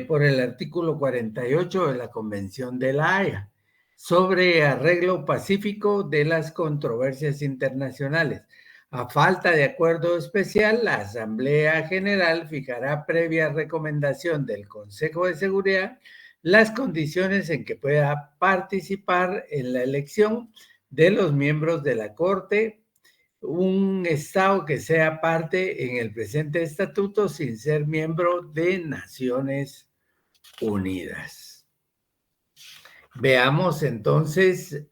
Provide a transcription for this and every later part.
por el artículo 48 de la Convención de la Haya sobre arreglo pacífico de las controversias internacionales. A falta de acuerdo especial, la Asamblea General fijará previa recomendación del Consejo de Seguridad las condiciones en que pueda participar en la elección de los miembros de la Corte, un Estado que sea parte en el presente estatuto sin ser miembro de Naciones Unidas. Veamos entonces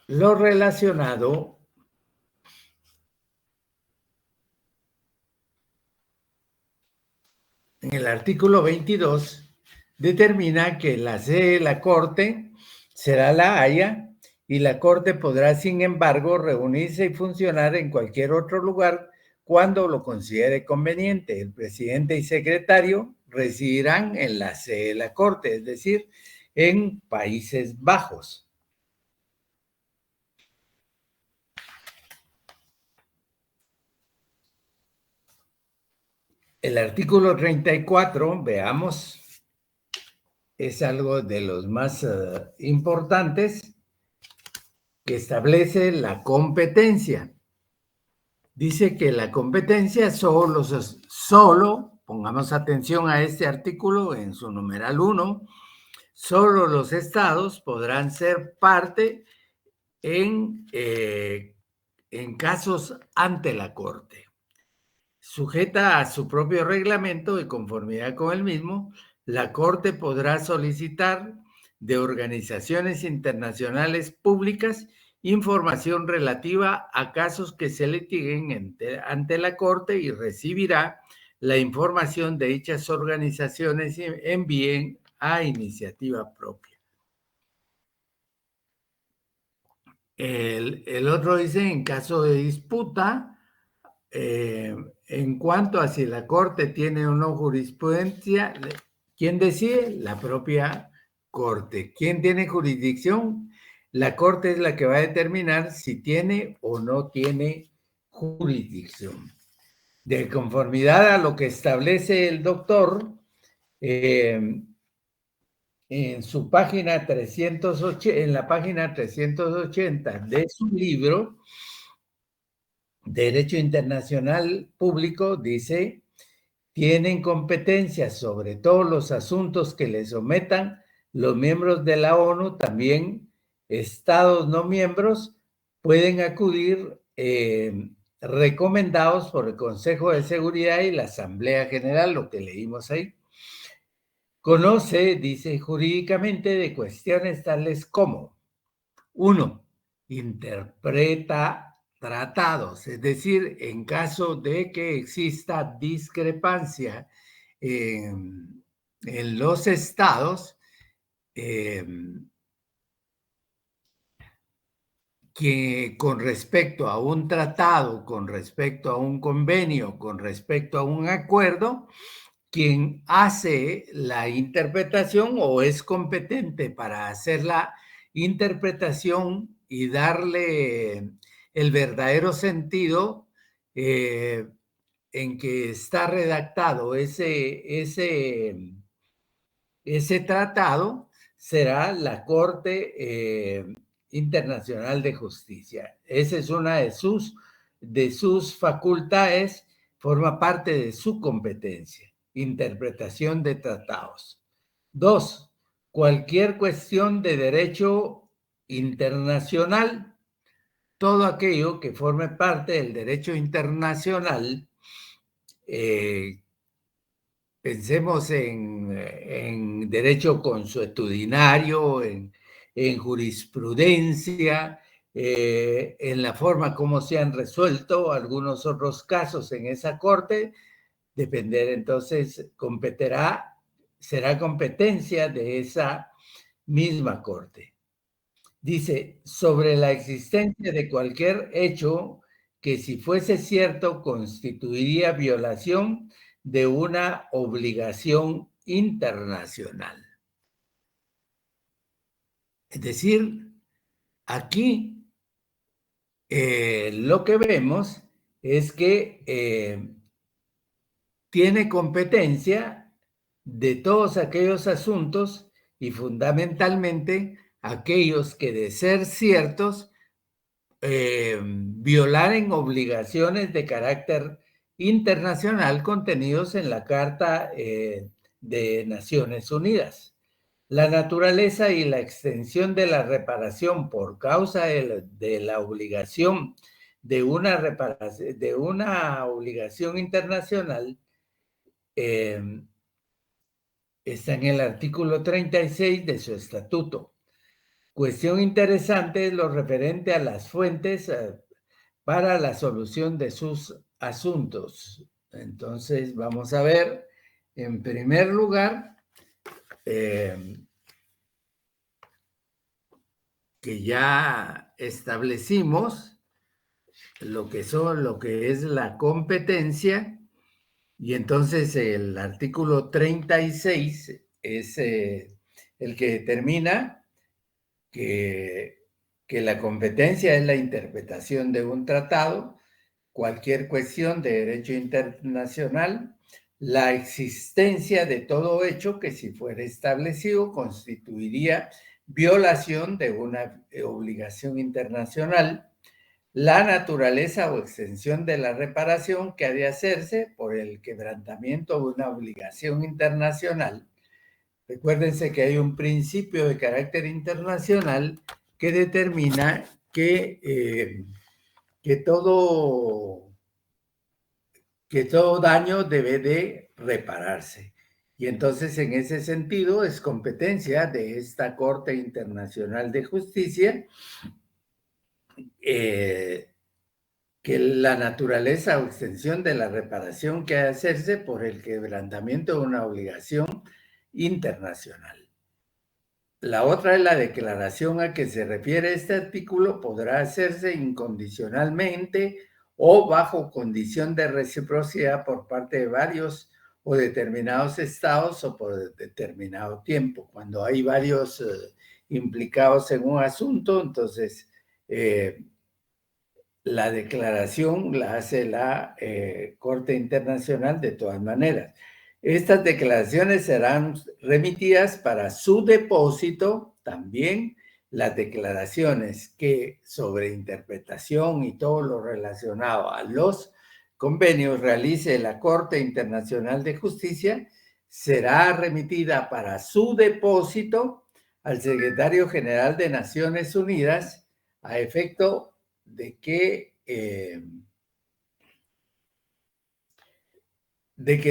lo relacionado en el artículo 22, determina que la sede de la Corte será La Haya y la Corte podrá, sin embargo, reunirse y funcionar en cualquier otro lugar cuando lo considere conveniente. El presidente y secretario residirán en la sede de la Corte, es decir, en Países Bajos. El artículo 34, veamos, es algo de los más importantes, que establece la competencia. Dice que la competencia solo, pongamos atención a este artículo en su numeral 1, solo los estados podrán ser parte en casos ante la Corte. Sujeta a su propio reglamento y conformidad con el mismo, la Corte podrá solicitar de organizaciones internacionales públicas información relativa a casos que se litiguen ante la Corte y recibirá la información de dichas organizaciones y envíen a iniciativa propia. El otro dice, en caso de disputa, en cuanto a si la Corte tiene o no jurisprudencia, ¿quién decide? La propia Corte. ¿Quién tiene jurisdicción? La Corte es la que va a determinar si tiene o no tiene jurisdicción. De conformidad a lo que establece el doctor, en su página 380, en la página 380 de su libro, Derecho Internacional Público, dice: tienen competencia sobre todos los asuntos que les sometan los miembros de la ONU, también estados no miembros pueden acudir recomendados por el Consejo de Seguridad y la Asamblea General, lo que leímos ahí. Conoce, dice, jurídicamente de cuestiones tales como: 1. Interpreta tratados, es decir, en caso de que exista discrepancia en los estados, que con respecto a un tratado, con respecto a un convenio, con respecto a un acuerdo, quien hace la interpretación o es competente para hacer la interpretación y darle el verdadero sentido en que está redactado ese tratado, será la Corte Internacional de Justicia. Esa es una de sus facultades, forma parte de su competencia, interpretación de tratados. 2. Cualquier cuestión de derecho internacional, todo aquello que forme parte del derecho internacional, pensemos en derecho consuetudinario, en jurisprudencia, en la forma como se han resuelto algunos otros casos en esa corte, depender entonces, será competencia de esa misma corte. Dice, sobre la existencia de cualquier hecho que, si fuese cierto, constituiría violación de una obligación internacional. Es decir, aquí lo que vemos es que tiene competencia de todos aquellos asuntos y fundamentalmente aquellos que, de ser ciertos, violaren obligaciones de carácter internacional contenidos en la Carta de Naciones Unidas. La naturaleza y la extensión de la reparación por causa de la obligación de una obligación internacional está en el artículo 36 de su estatuto. Cuestión interesante es lo referente a las fuentes para la solución de sus asuntos. Entonces, vamos a ver, en primer lugar, que ya establecimos lo que es la competencia, y entonces el artículo 36 es el que determina que la competencia es la interpretación de un tratado, cualquier cuestión de derecho internacional, la existencia de todo hecho que, si fuera establecido, constituiría violación de una obligación internacional, la naturaleza o extensión de la reparación que ha de hacerse por el quebrantamiento de una obligación internacional. Recuérdense que hay un principio de carácter internacional que determina que todo daño debe de repararse. Y entonces, en ese sentido, es competencia de esta Corte Internacional de Justicia que la naturaleza o extensión de la reparación que ha de hacerse por el quebrantamiento de una obligación internacional. La otra es la declaración a que se refiere este artículo, podrá hacerse incondicionalmente o bajo condición de reciprocidad por parte de varios o determinados estados o por determinado tiempo. Cuando hay varios implicados en un asunto, entonces la declaración la hace la Corte Internacional de todas maneras. Estas declaraciones serán remitidas para su depósito también. Las declaraciones que, sobre interpretación y todo lo relacionado a los convenios, realice la Corte Internacional de Justicia, será remitida para su depósito al Secretario General de Naciones Unidas a efecto de que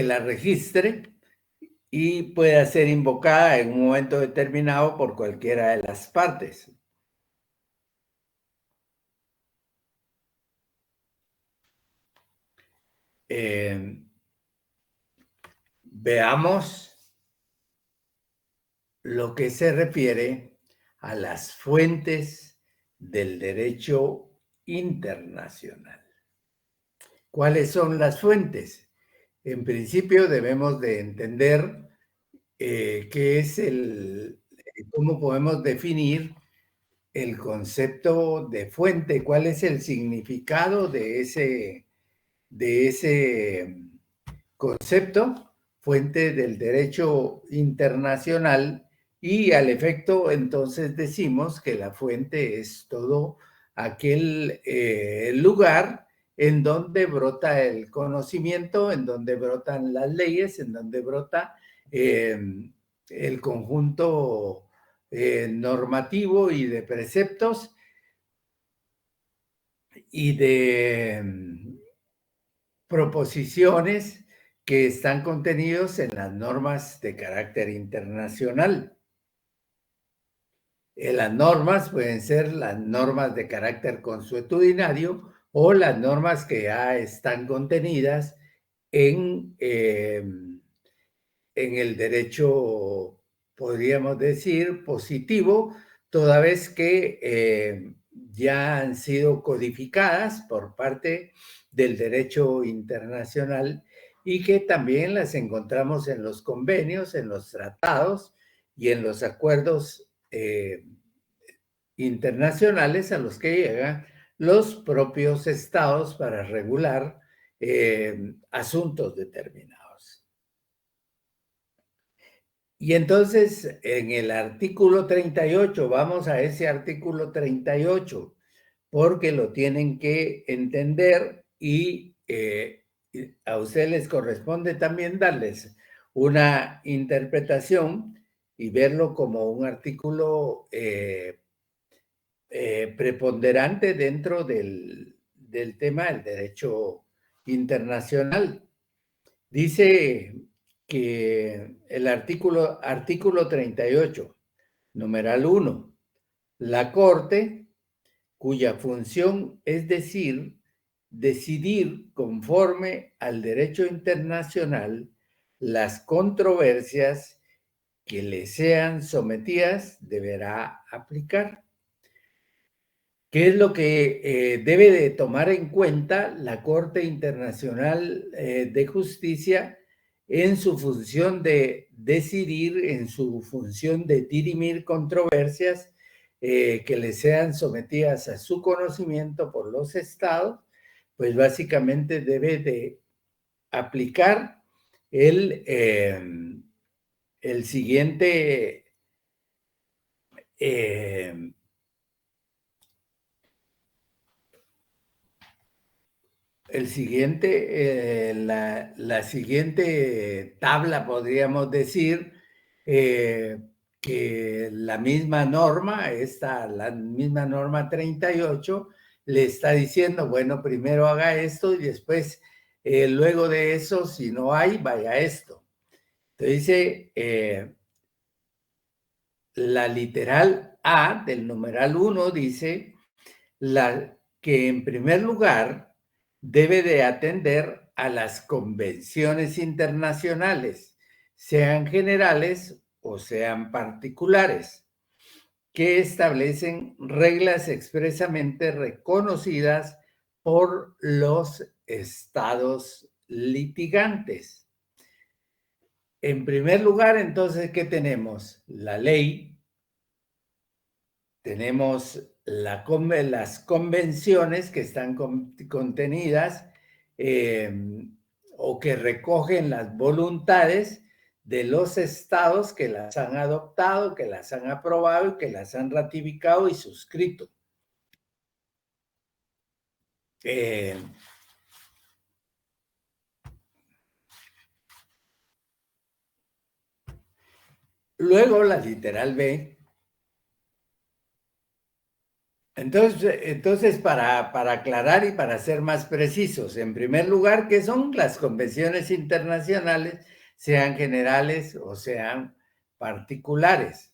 la registre y pueda ser invocada en un momento determinado por cualquiera de las partes. Veamos lo que se refiere a las fuentes del derecho internacional. ¿Cuáles son las fuentes? En principio debemos de entender qué es cómo podemos definir el concepto de fuente, cuál es el significado de ese concepto, fuente del derecho internacional, y al efecto entonces decimos que la fuente es todo aquel lugar en donde brota el conocimiento, en donde brotan las leyes, en donde brota el conjunto normativo y de preceptos y de proposiciones que están contenidos en las normas de carácter internacional. Las normas pueden ser las normas de carácter consuetudinario o las normas que ya están contenidas en el derecho, podríamos decir, positivo, toda vez que ya han sido codificadas por parte del derecho internacional y que también las encontramos en los convenios, en los tratados y en los acuerdos internacionales a los que llegan los propios estados para regular asuntos determinados. Y entonces, en el artículo 38, vamos a ese artículo 38, porque lo tienen que entender y a ustedes les corresponde también darles una interpretación y verlo como un artículo preponderante dentro del tema del derecho internacional. Dice que el artículo 38, numeral 1, la Corte, cuya función es decidir conforme al derecho internacional las controversias que le sean sometidas, deberá aplicar. ¿Qué es lo que debe de tomar en cuenta la Corte Internacional de Justicia en su función de decidir, en su función de dirimir controversias que le sean sometidas a su conocimiento por los estados? Pues básicamente debe de aplicar el, el siguiente la siguiente tabla, podríamos decir, que la misma norma, la misma norma 38, le está diciendo, bueno, primero haga esto y después, luego de eso, si no hay, vaya a esto. Entonces dice, la literal A del numeral 1 dice que en primer lugar debe de atender a las convenciones internacionales, sean generales o sean particulares, que establecen reglas expresamente reconocidas por los estados litigantes. En primer lugar, entonces, ¿qué tenemos? La ley, tenemos las convenciones que están contenidas o que recogen las voluntades de los estados que las han adoptado, que las han aprobado y que las han ratificado y suscrito. Luego la literal B. Entonces para aclarar y para ser más precisos, en primer lugar, ¿qué son las convenciones internacionales, sean generales o sean particulares?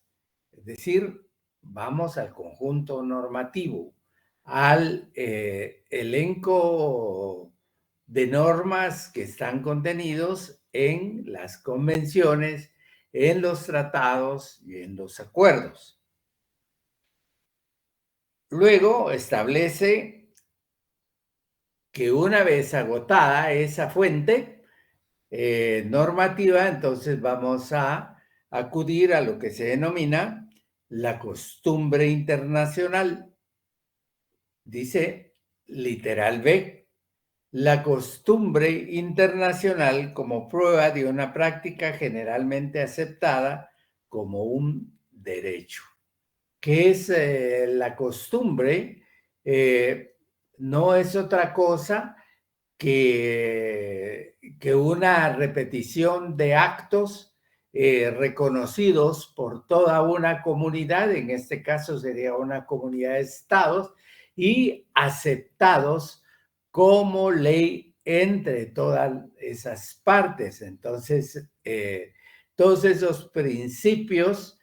Es decir, vamos al conjunto normativo, al elenco de normas que están contenidos en las convenciones, en los tratados y en los acuerdos. Luego establece que una vez agotada esa fuente normativa, entonces vamos a acudir a lo que se denomina la costumbre internacional. Dice literal B, la costumbre internacional como prueba de una práctica generalmente aceptada como un derecho. ¿Qué es la costumbre? No es otra cosa que una repetición de actos reconocidos por toda una comunidad, en este caso sería una comunidad de estados, y aceptados como ley entre todas esas partes. Entonces, todos esos principios,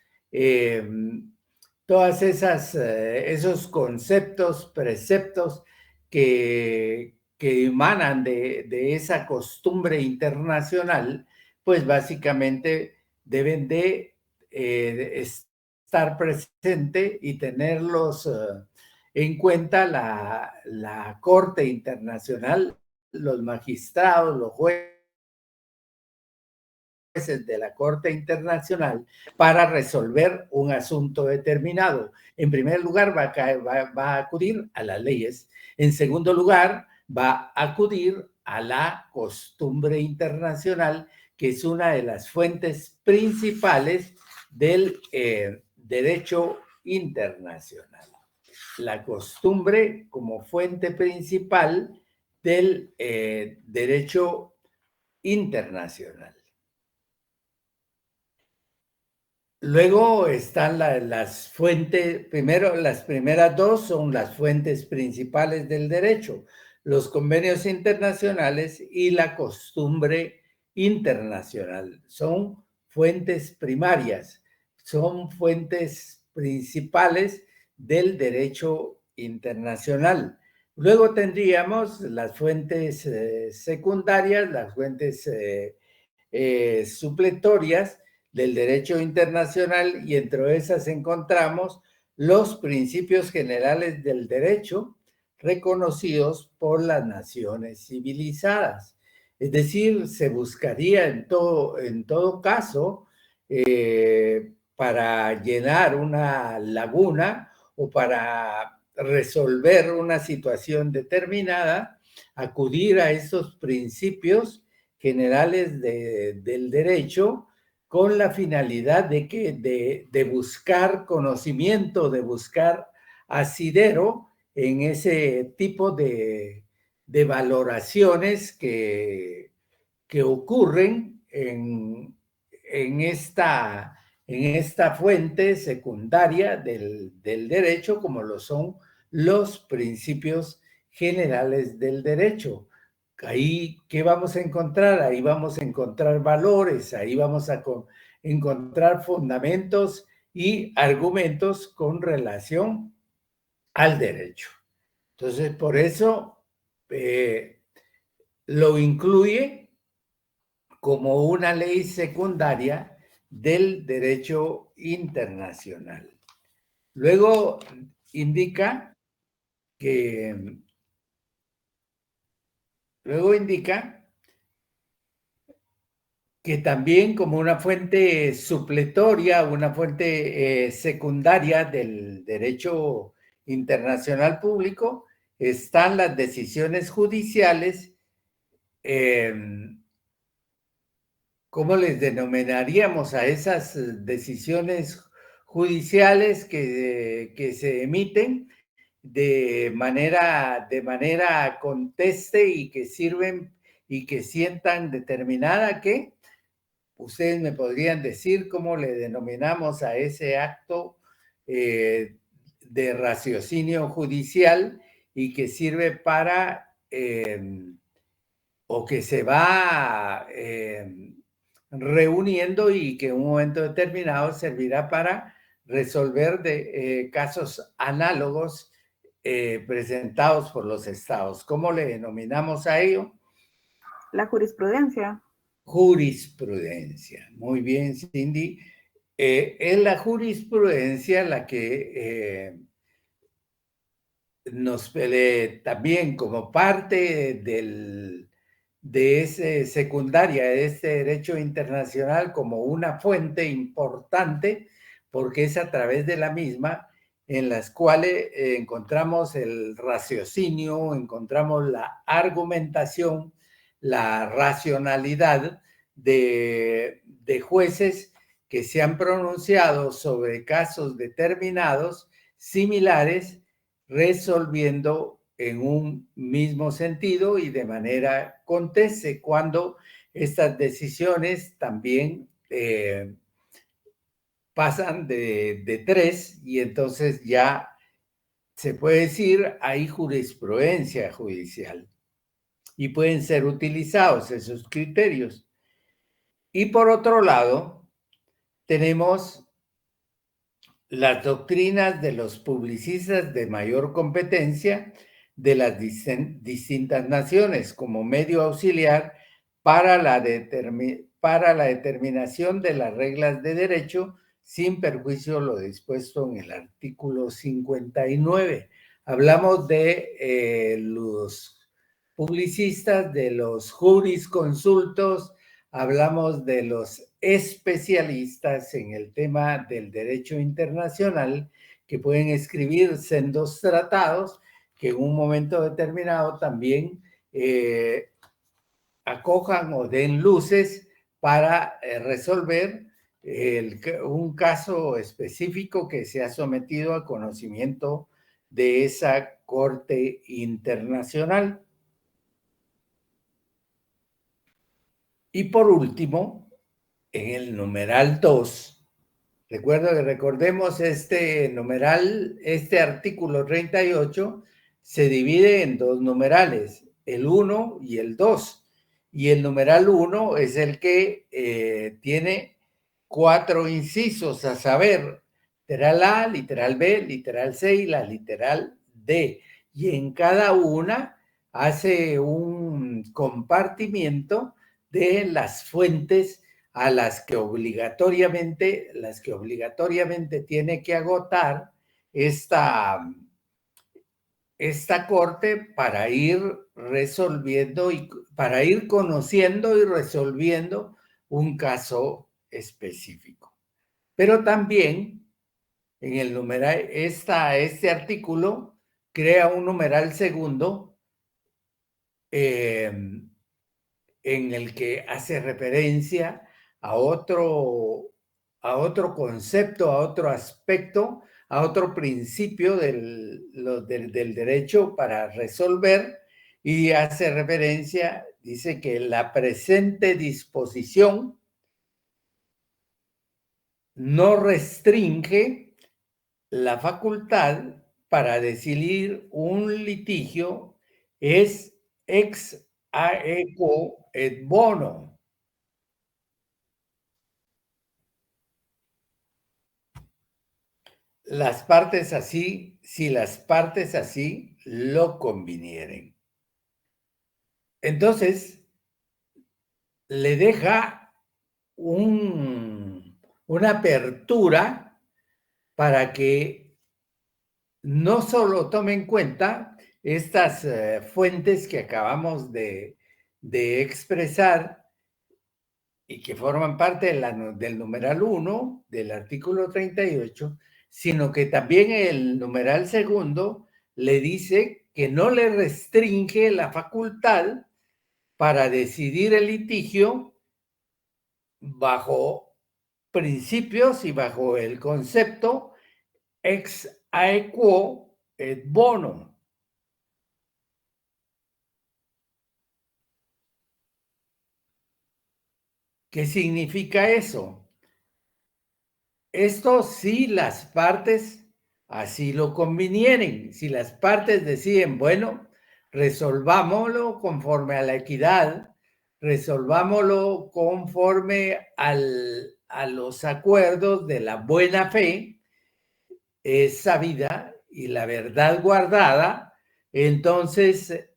todas esos conceptos, preceptos que emanan de esa costumbre internacional, pues básicamente deben de estar presente y tenerlos en cuenta la Corte Internacional, los magistrados, los jueces de la Corte Internacional para resolver un asunto determinado. En primer lugar, va a acudir a las leyes. En segundo lugar, va a acudir a la costumbre internacional, que es una de las fuentes principales del derecho internacional. La costumbre como fuente principal del derecho internacional. Luego están las fuentes, primero las primeras dos son las fuentes principales del derecho, los convenios internacionales y la costumbre internacional. Son fuentes primarias, son fuentes principales del derecho internacional. Luego tendríamos las fuentes secundarias, las fuentes supletorias del derecho internacional, y entre esas encontramos los principios generales del derecho reconocidos por las naciones civilizadas. Es decir, se buscaría en todo caso, para llenar una laguna o para resolver una situación determinada, acudir a esos principios generales del derecho con la finalidad de buscar conocimiento, de buscar asidero en ese tipo de valoraciones que ocurren en esta fuente secundaria del derecho, como lo son los principios generales del derecho. Ahí, ¿qué vamos a encontrar? Ahí vamos a encontrar valores, ahí vamos a encontrar fundamentos y argumentos con relación al derecho. Entonces, por eso lo incluye como una ley secundaria del derecho internacional. Luego indica que también como una fuente supletoria, una fuente secundaria del derecho internacional público, están las decisiones judiciales. ¿Cómo les denominaríamos a esas decisiones judiciales que se emiten de manera conteste y que sirven y que sientan determinada que ustedes me podrían decir cómo le denominamos a ese acto de raciocinio judicial y que sirve para o que se va reuniendo y que en un momento determinado servirá para resolver casos análogos presentados por los estados. ¿Cómo le denominamos a ello? La jurisprudencia. Jurisprudencia. Muy bien, Cindy. Es la jurisprudencia la que nos también como parte de ese secundaria, de este derecho internacional, como una fuente importante, porque es a través de la misma en las cuales encontramos el raciocinio, encontramos la argumentación, la racionalidad de jueces que se han pronunciado sobre casos determinados, similares, resolviendo en un mismo sentido y de manera conteste, cuando estas decisiones también pasan de tres, y entonces ya se puede decir hay jurisprudencia judicial y pueden ser utilizados esos criterios. Y por otro lado, tenemos las doctrinas de los publicistas de mayor competencia de las distintas naciones como medio auxiliar para la determinación de las reglas de derecho sin perjuicio de lo dispuesto en el artículo 59. Hablamos de los publicistas, de los jurisconsultos, hablamos de los especialistas en el tema del derecho internacional que pueden escribir sendos tratados que en un momento determinado también acojan o den luces para resolver un caso específico que se ha sometido a conocimiento de esa Corte Internacional. Y por último, en el numeral 2, recordemos este numeral, este artículo 38 se divide en dos numerales, el 1 y el 2. Y el numeral 1 es el que tiene 4 incisos, a saber, literal A, literal B, literal C y la literal D. Y en cada una hace un compartimiento de las fuentes a las que obligatoriamente tiene que agotar esta corte para ir resolviendo y para ir conociendo y resolviendo un caso específico. Pero también en el numeral, este artículo crea un numeral segundo en el que hace referencia a otro concepto, a otro aspecto, a otro principio del derecho para resolver, y hace referencia, dice que la presente disposición no restringe la facultad para decidir un litigio es ex aequo et bono. Las partes así, si las partes así lo convinieren. Entonces, le deja una apertura para que no solo tome en cuenta estas fuentes que acabamos de expresar y que forman parte del numeral 1 del artículo 38, sino que también el numeral segundo le dice que no le restringe la facultad para decidir el litigio bajo principios y bajo el concepto ex aequo et bono. ¿Qué significa eso? Esto si las partes así lo convinieren, si las partes deciden, bueno, resolvámoslo conforme a la equidad, resolvámoslo conforme a los acuerdos de la buena fe, es sabida y la verdad guardada, entonces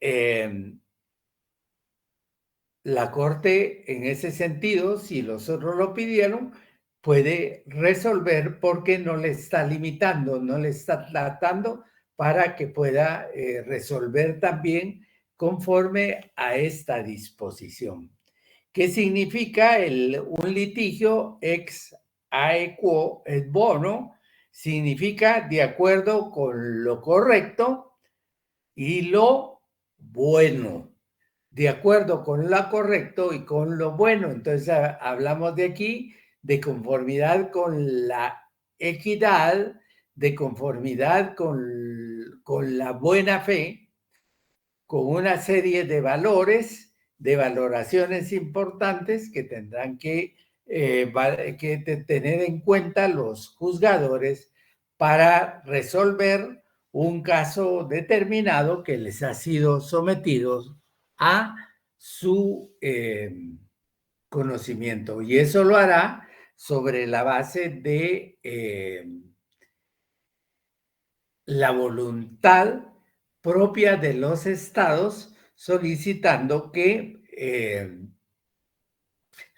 la Corte, en ese sentido, si los otros lo pidieron, puede resolver porque no le está limitando, no le está tratando para que pueda resolver también conforme a esta disposición. ¿Qué significa un litigio ex aequo et bono? Significa de acuerdo con lo correcto y lo bueno. De acuerdo con lo correcto y con lo bueno. Entonces, hablamos de aquí de conformidad con la equidad, de conformidad con la buena fe, con una serie de valores, de valoraciones importantes que tendrán que tener en cuenta los juzgadores para resolver un caso determinado que les ha sido sometido a su conocimiento. Y eso lo hará sobre la base de la voluntad propia de los estados, solicitando que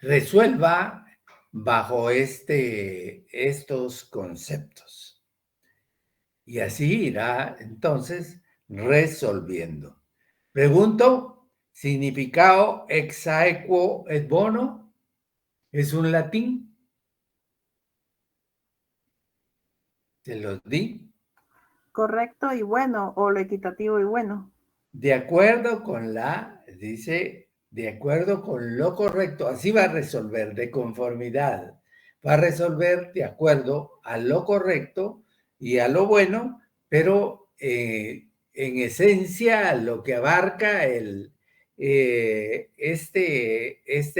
resuelva bajo estos conceptos. Y así irá entonces resolviendo. Pregunto, ¿significado ex aequo et bono? ¿Es un latín? ¿Se los di? Correcto y bueno, o lo equitativo y bueno. De acuerdo con dice, de acuerdo con lo correcto, así va a resolver, de conformidad, va a resolver de acuerdo a lo correcto y a lo bueno, pero en esencia lo que abarca este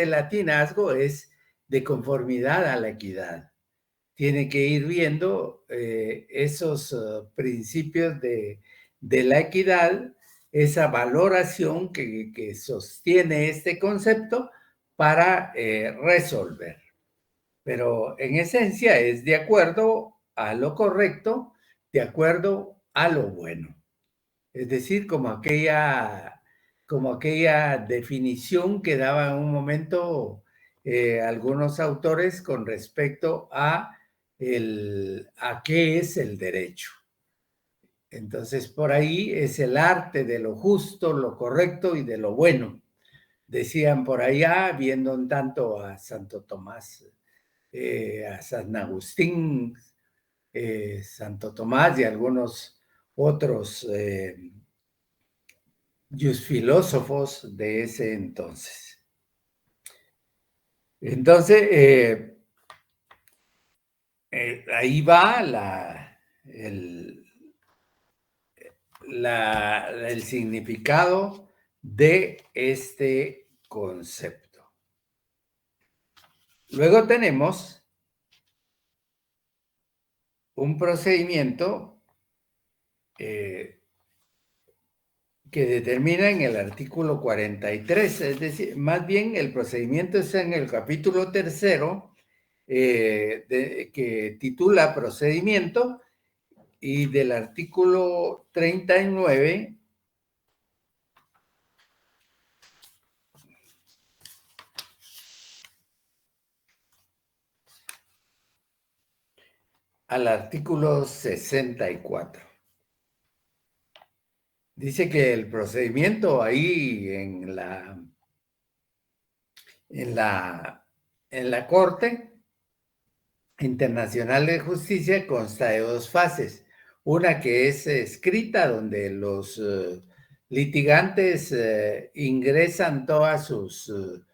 latinazgo es de conformidad a la equidad. Tiene que ir viendo esos principios de la equidad, esa valoración que sostiene este concepto para resolver. Pero en esencia es de acuerdo a lo correcto, de acuerdo a lo bueno. Es decir, como aquella definición que daba en un momento algunos autores con respecto a qué es el derecho. Entonces, por ahí es el arte de lo justo, lo correcto y de lo bueno. Decían por allá, viendo un tanto a Santo Tomás, a San Agustín, Santo Tomás y algunos otros filósofos de ese entonces. Entonces, ahí va el significado de este concepto. Luego tenemos un procedimiento que determina en el artículo 43, es decir, más bien el procedimiento está en el capítulo 3, que titula procedimiento, y del artículo 39 al artículo 64. Dice que el procedimiento ahí en la Corte Internacional de Justicia consta de dos fases. Una que es escrita, donde los litigantes ingresan todas su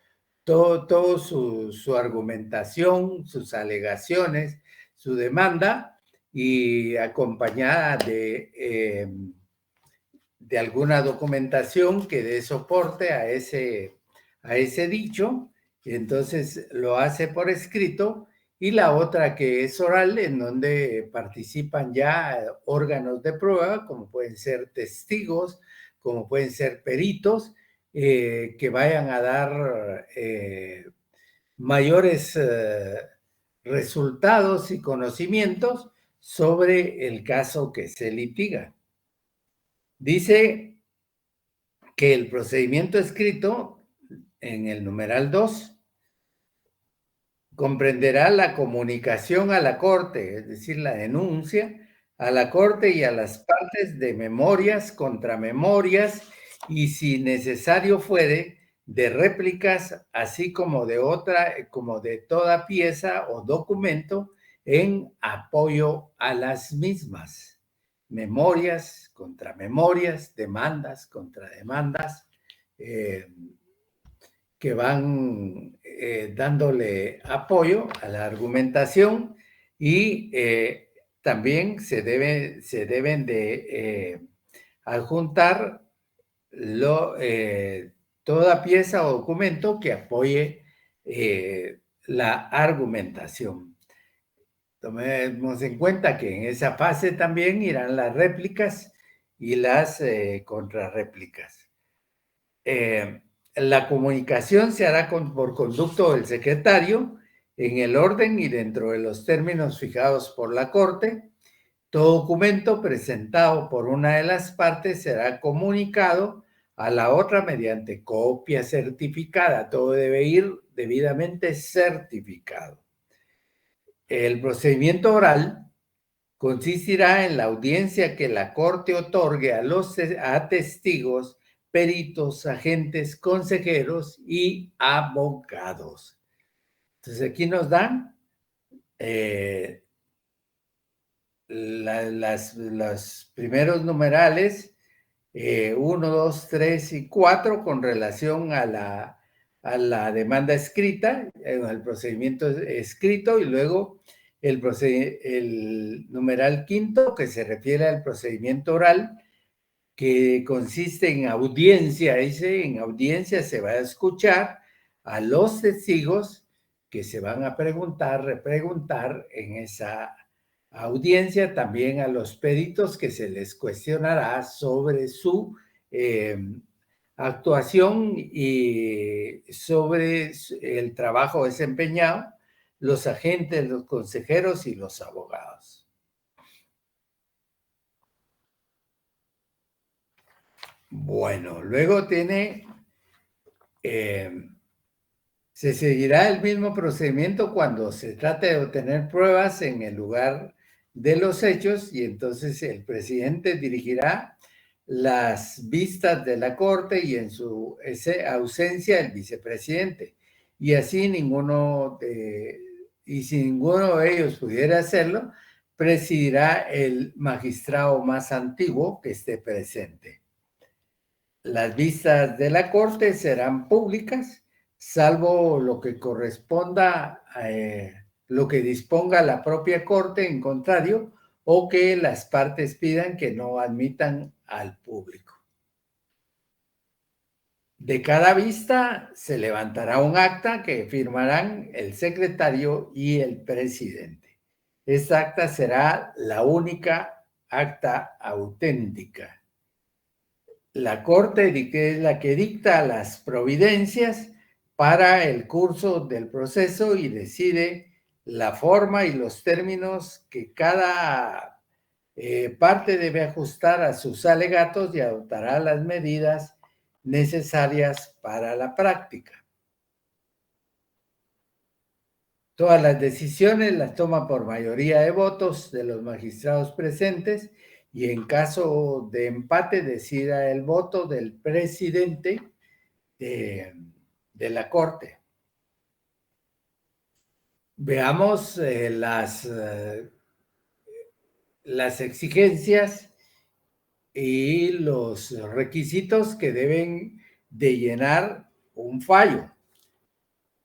argumentación, sus alegaciones, su demanda, y acompañada de alguna documentación que dé soporte a ese dicho. Entonces lo hace por escrito, y la otra que es oral, en donde participan ya órganos de prueba, como pueden ser testigos, como pueden ser peritos, que vayan a dar mayores resultados y conocimientos sobre el caso que se litiga. Dice que el procedimiento escrito en el numeral 2 comprenderá la comunicación a la Corte, es decir, la denuncia a la Corte y a las partes de memorias, contramemorias y, si necesario fuere, de réplicas, así como de toda pieza o documento en apoyo a las mismas. Memorias, contramemorias, demandas, contrademandas, que van dándole apoyo a la argumentación, y también se deben de adjuntar toda pieza o documento que apoye la argumentación. Tomemos en cuenta que en esa fase también irán las réplicas y las contrarréplicas. La comunicación se hará por conducto del secretario, en el orden y dentro de los términos fijados por la Corte. Todo documento presentado por una de las partes será comunicado a la otra mediante copia certificada. Todo debe ir debidamente certificado. El procedimiento oral consistirá en la audiencia que la Corte otorgue a testigos, peritos, agentes, consejeros y abogados. Entonces aquí nos dan los primeros numerales 1, 2, 3 y 4 con relación a la demanda escrita, al procedimiento escrito, y luego el numeral quinto, que se refiere al procedimiento oral, que consiste en audiencia. Dice, en audiencia se va a escuchar a los testigos que se van a repreguntar en esa audiencia, también a los peritos que se les cuestionará sobre su actuación y sobre el trabajo desempeñado, los agentes, los consejeros y los abogados. Bueno, luego tiene, se seguirá el mismo procedimiento cuando se trate de obtener pruebas en el lugar de los hechos, y entonces el presidente dirigirá las vistas de la corte y en su ausencia el vicepresidente. Y así si ninguno de ellos pudiera hacerlo, presidirá el magistrado más antiguo que esté presente. Las vistas de la corte serán públicas, salvo lo que corresponda, lo que disponga la propia corte en contrario, o que las partes pidan que no admitan al público. De cada vista se levantará un acta que firmarán el secretario y el presidente. Esta acta será la única acta auténtica. La Corte es la que dicta las providencias para el curso del proceso y decide la forma y los términos que cada parte debe ajustar a sus alegatos y adoptará las medidas necesarias para la práctica. Todas las decisiones las toma por mayoría de votos de los magistrados presentes, y en caso de empate decida el voto del presidente de la Corte. Veamos las exigencias y los requisitos que deben de llenar un fallo.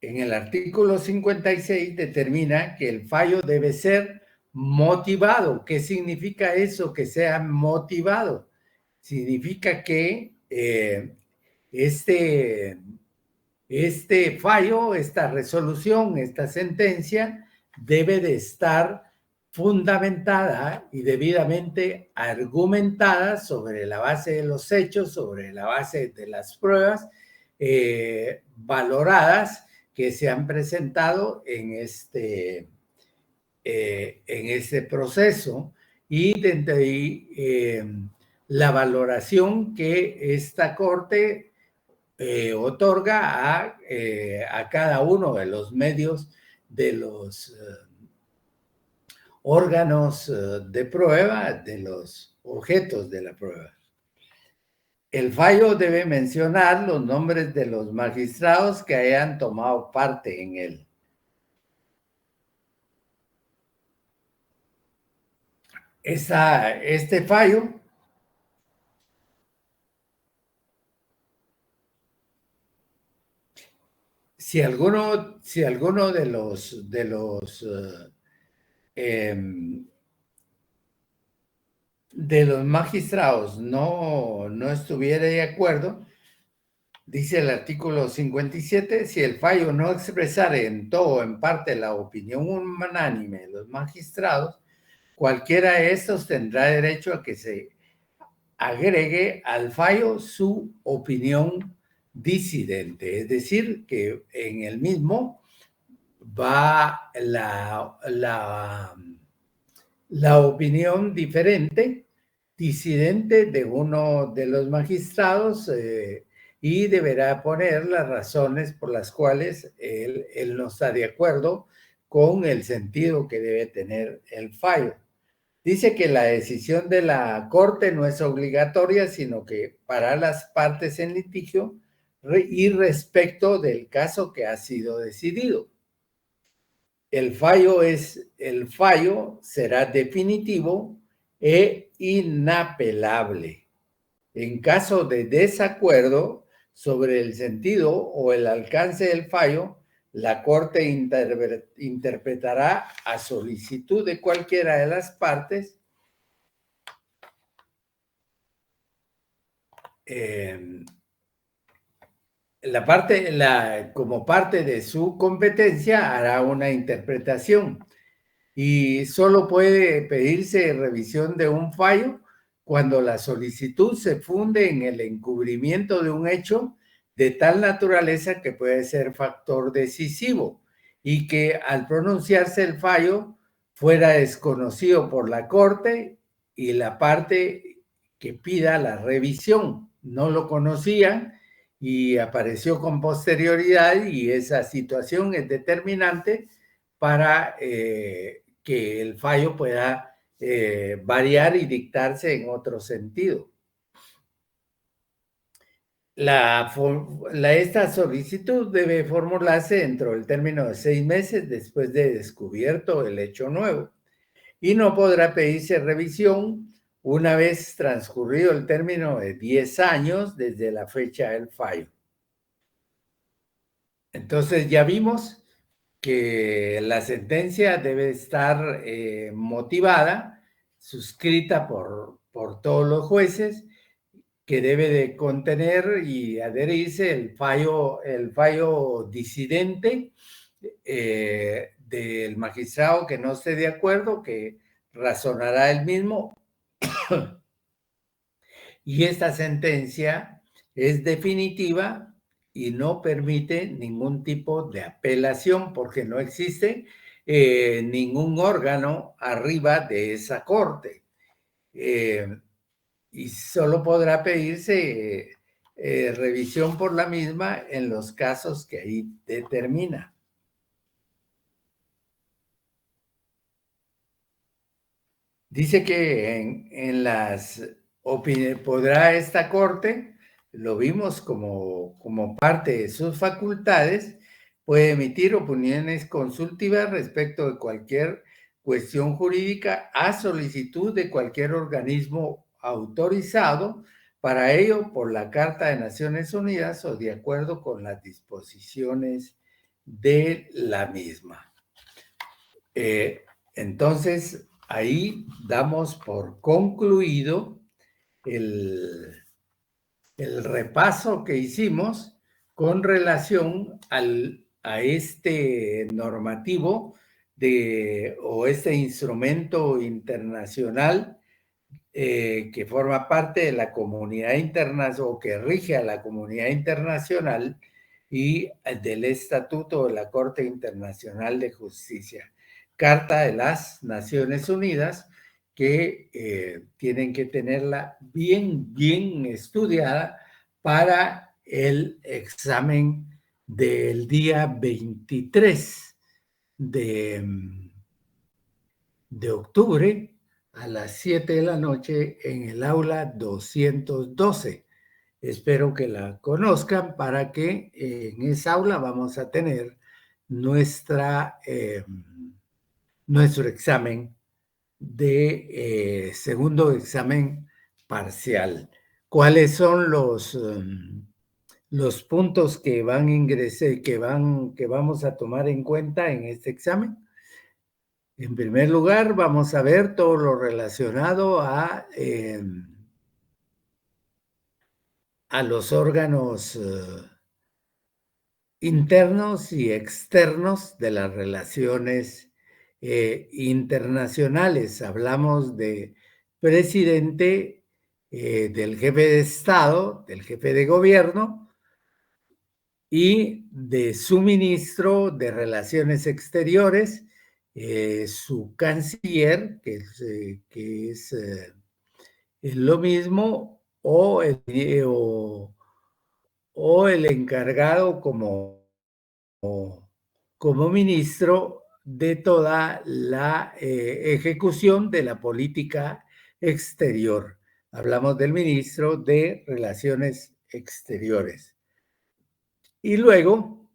En el artículo 56 determina que el fallo debe ser motivado. ¿Qué significa eso, que sea motivado? Significa que este fallo, esta resolución, esta sentencia debe de estar fundamentada y debidamente argumentada sobre la base de los hechos, sobre la base de las pruebas valoradas que se han presentado en este proceso, y de ahí la valoración que esta Corte otorga a cada uno de los medios de los órganos de prueba, de los objetos de la prueba. El fallo debe mencionar los nombres de los magistrados que hayan tomado parte en él. Este fallo si alguno de los magistrados no estuviera de acuerdo, dice el artículo 57, si el fallo no expresara en todo o en parte la opinión unánime de los magistrados, cualquiera de estos tendrá derecho a que se agregue al fallo su opinión disidente, es decir, que en el mismo va la opinión diferente, disidente de uno de los magistrados, y deberá poner las razones por las cuales él no está de acuerdo con el sentido que debe tener el fallo. Dice que la decisión de la Corte no es obligatoria, sino que para las partes en litigio y respecto del caso que ha sido decidido. El fallo será definitivo e inapelable. En caso de desacuerdo sobre el sentido o el alcance del fallo, la Corte interpretará a solicitud de cualquiera de las partes como parte de su competencia hará una interpretación y solo puede pedirse revisión de un fallo cuando la solicitud se funde en el encubrimiento de un hecho de tal naturaleza que puede ser factor decisivo y que al pronunciarse el fallo fuera desconocido por la Corte y la parte que pida la revisión no lo conocían y apareció con posterioridad y esa situación es determinante para que el fallo pueda variar y dictarse en otro sentido. Esta solicitud debe formularse dentro del término de 6 meses después de descubierto el hecho nuevo y no podrá pedirse revisión una vez transcurrido el término de 10 años desde la fecha del fallo. Entonces ya vimos que la sentencia debe estar motivada, suscrita por todos los jueces, que debe de contener y adherirse el fallo disidente del magistrado que no esté de acuerdo, que razonará él mismo. Y esta sentencia es definitiva y no permite ningún tipo de apelación porque no existe ningún órgano arriba de esa corte. Y solo podrá pedirse revisión por la misma en los casos que ahí determina. Dice que en las podrá esta corte, lo vimos como parte de sus facultades, puede emitir opiniones consultivas respecto de cualquier cuestión jurídica a solicitud de cualquier organismo autorizado para ello por la Carta de Naciones Unidas o de acuerdo con las disposiciones de la misma. Entonces, ahí damos por concluido el repaso que hicimos con relación a este normativo o este instrumento internacional que forma parte de la comunidad internacional o que rige a la comunidad internacional y del Estatuto de la Corte Internacional de Justicia. Carta de las Naciones Unidas que tienen que tenerla bien estudiada para el examen del día 23 de octubre a las 7 de la noche en el aula 212. Espero que la conozcan para que en esa aula vamos a tener nuestro examen de segundo examen parcial. ¿Cuáles son los puntos que van a ingresar, que vamos a tomar en cuenta en este examen? En primer lugar, vamos a ver todo lo relacionado a los órganos internos y externos de las relaciones internacionales. Hablamos de presidente, del jefe de Estado, del jefe de gobierno y de su ministro de Relaciones Exteriores, su canciller, que es lo mismo, o el encargado como ministro de toda la ejecución de la política exterior. Hablamos del ministro de Relaciones Exteriores. Y luego,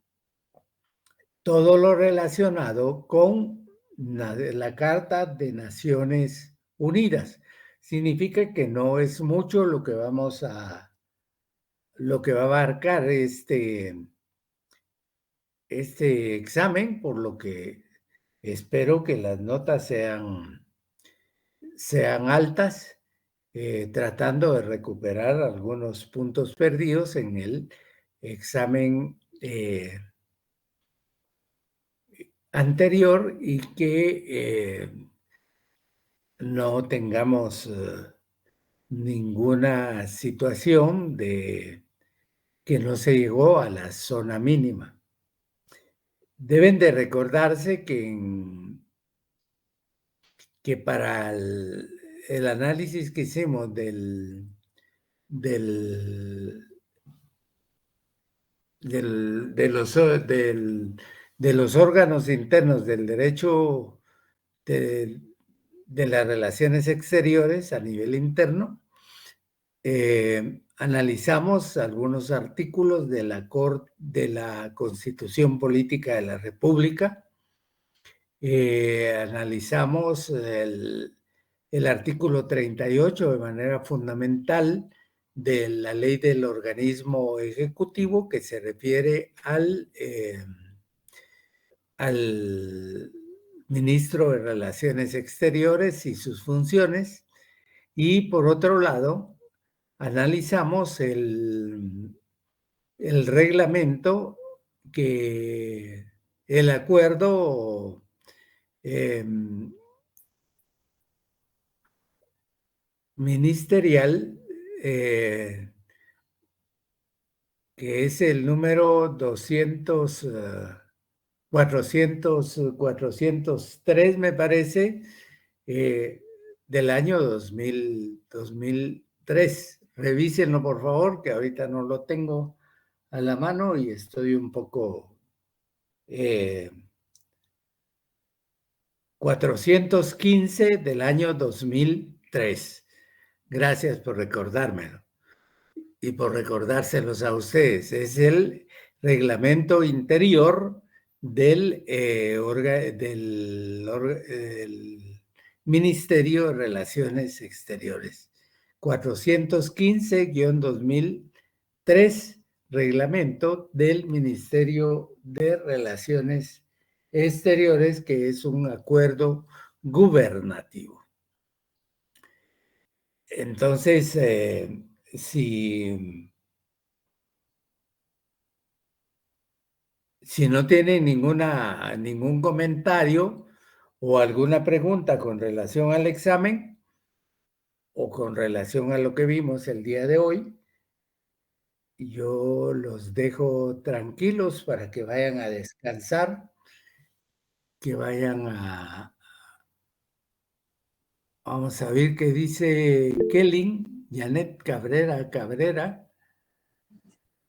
todo lo relacionado con la Carta de Naciones Unidas. significa que no es mucho lo que va a abarcar este examen, por lo que espero que las notas sean altas, tratando de recuperar algunos puntos perdidos en el examen anterior y que no tengamos ninguna situación de que no se llegó a la zona mínima. Deben de recordarse que para el análisis que hicimos del, de los órganos internos del derecho de, de las relaciones exteriores a nivel interno, analizamos algunos artículos de la Constitución Política de la República, analizamos el artículo 38 de manera fundamental de la ley del organismo ejecutivo que se refiere al ministro de Relaciones Exteriores y sus funciones. Y por otro lado, analizamos el reglamento el acuerdo ministerial, que es el número 403, me parece, del año 2003. Revísenlo, por favor, que ahorita no lo tengo a la mano y estoy un poco... 415 del año 2003. Gracias por recordármelo y por recordárselos a ustedes. Es el reglamento interior del Ministerio de Relaciones Exteriores. 415-2003, reglamento del Ministerio de Relaciones Exteriores, que es un acuerdo gubernativo. Entonces, si no tienen ningún comentario o alguna pregunta con relación al examen o con relación a lo que vimos el día de hoy, yo los dejo tranquilos para que vayan a descansar, que vayan Vamos a ver qué dice Kelly, Janet Cabrera.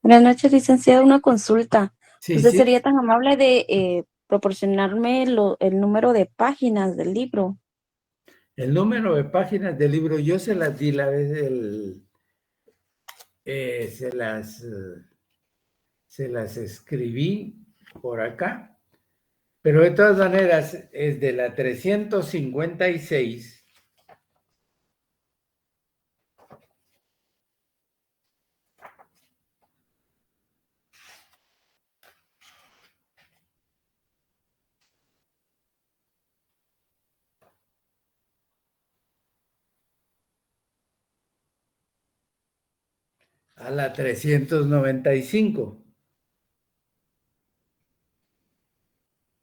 Buenas noches, licenciado. Una consulta. Sí, ¿Usted sí. sería tan amable de proporcionarme el número de páginas del libro? El número de páginas del libro, yo se las di la vez se las escribí por acá, pero de todas maneras es de la 356 a la 395.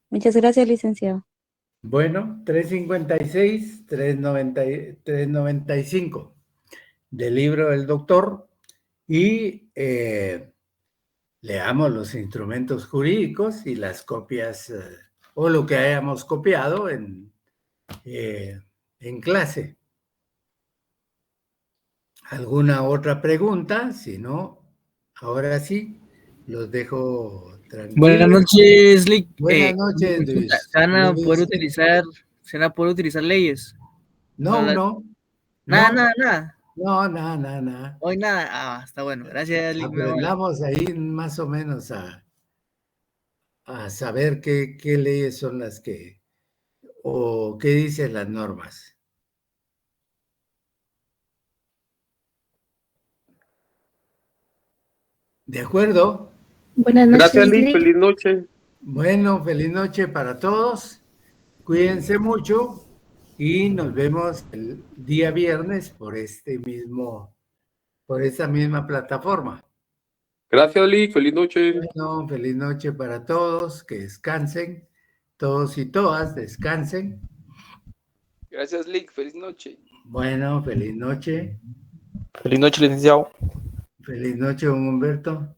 Muchas gracias, licenciado. Bueno, 356, 395 del libro del doctor y leamos los instrumentos jurídicos y las copias o lo que hayamos copiado en clase. ¿Alguna otra pregunta? Si no, ahora sí, los dejo tranquilos. Buenas noches, Lick. Buenas noches, Luis. ¿Se van a poder utilizar leyes? No. Nada. No. Hoy nada. Está bueno. Gracias, Lick. Aprendamos ahí más o menos a saber qué leyes son las o qué dicen las normas. ¿De acuerdo? Buenas noches, Gracias, Lick. Lick. Feliz noche. Bueno, feliz noche para todos. Cuídense mucho y nos vemos el día viernes por esta misma plataforma. Gracias, Lick. Feliz noche. Bueno, feliz noche para todos, que descansen, todos y todas descansen. Gracias, Lick. Feliz noche. Bueno, feliz noche. Feliz noche, licenciado. Feliz noche, don Humberto.